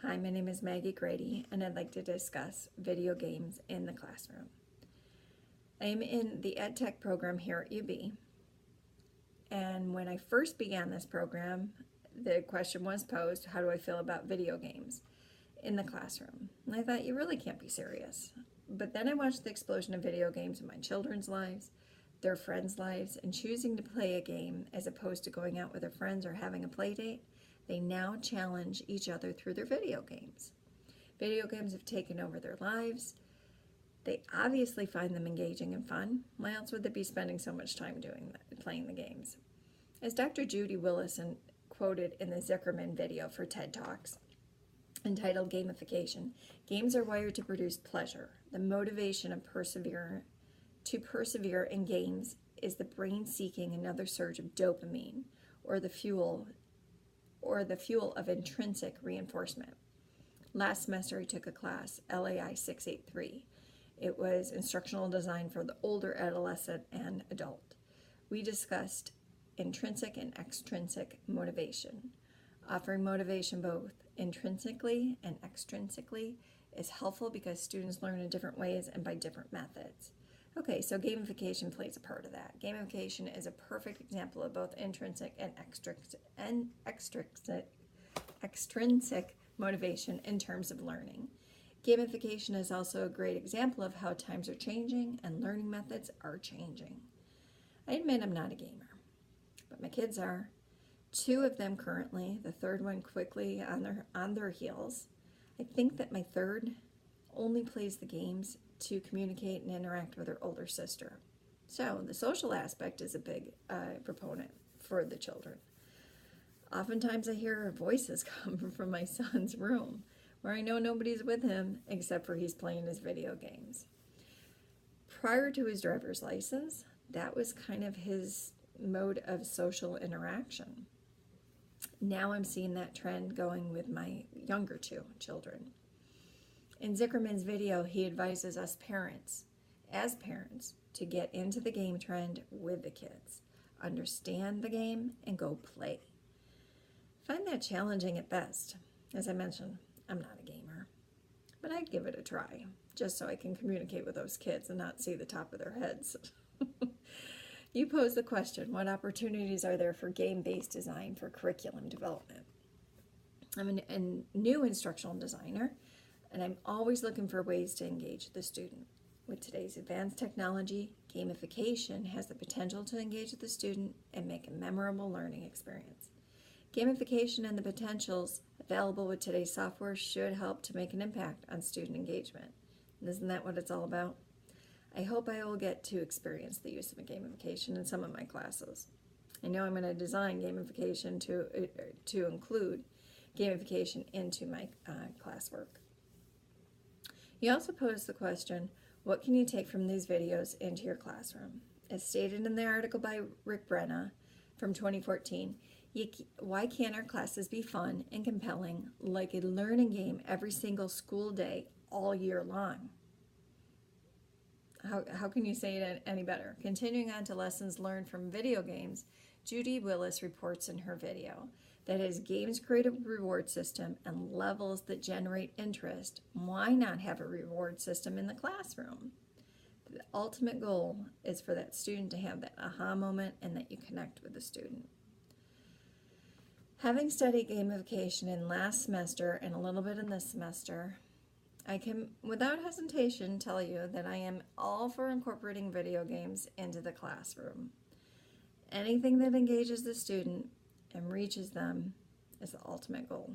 Hi, my name is Maggie Grady, and I'd like to discuss video games in the classroom. I am in the EdTech program here at UB, and when I first began this program, the question was posed, how do I feel about video games in the classroom? And I thought, you really can't be serious. But then I watched the explosion of video games in my children's lives, their friends' lives, and choosing to play a game as opposed to going out with their friends or having a play date. They now challenge each other through their video games. Video games have taken over their lives. They obviously find them engaging and fun. Why else would they be spending so much time playing the games? As Dr. Judy Willison quoted in the Zuckerman video for TED Talks, entitled Gamification, games are wired to produce pleasure. The motivation to persevere in games is the brain seeking another surge of dopamine, or the fuel of intrinsic reinforcement. Last semester I took a class, LAI 683. It was instructional design for the older adolescent and adult. We discussed intrinsic and extrinsic motivation. Offering motivation both intrinsically and extrinsically is helpful because students learn in different ways and by different methods. Okay, so gamification plays a part of that. Gamification is a perfect example of both intrinsic and extrinsic motivation in terms of learning. Gamification is also a great example of how times are changing and learning methods are changing. I admit I'm not a gamer, but my kids are. 2 of them currently, the third one quickly on their heels. I think that my third only plays the games to communicate and interact with her older sister. So the social aspect is a big proponent for the children. Oftentimes I hear voices come from my son's room where I know nobody's with him except for he's playing his video games. Prior to his driver's license, that was kind of his mode of social interaction. Now I'm seeing that trend going with my younger 2 children. In Zuckerman's video, he advises us parents, to get into the game trend with the kids, understand the game, and go play. I find that challenging at best. As I mentioned, I'm not a gamer, but I'd give it a try, just so I can communicate with those kids and not see the top of their heads. You pose the question, what opportunities are there for game-based design for curriculum development? I'm a new instructional designer, and I'm always looking for ways to engage the student. With today's advanced technology, gamification has the potential to engage the student and make a memorable learning experience. Gamification and the potentials available with today's software should help to make an impact on student engagement. And isn't that what it's all about? I hope I will get to experience the use of gamification in some of my classes. I know I'm going to design gamification to include gamification into my classwork. You also pose the question, what can you take from these videos into your classroom? As stated in the article by Rick Brenna from 2014, why can't our classes be fun and compelling like a learning game every single school day all year long? How can you say it any better? Continuing on to lessons learned from video games, Judy Willis reports in her video that as games create a reward system and levels that generate interest, why not have a reward system in the classroom? The ultimate goal is for that student to have that aha moment and that you connect with the student. Having studied gamification in last semester and a little bit in this semester, I can without hesitation tell you that I am all for incorporating video games into the classroom. Anything that engages the student and reaches them is the ultimate goal.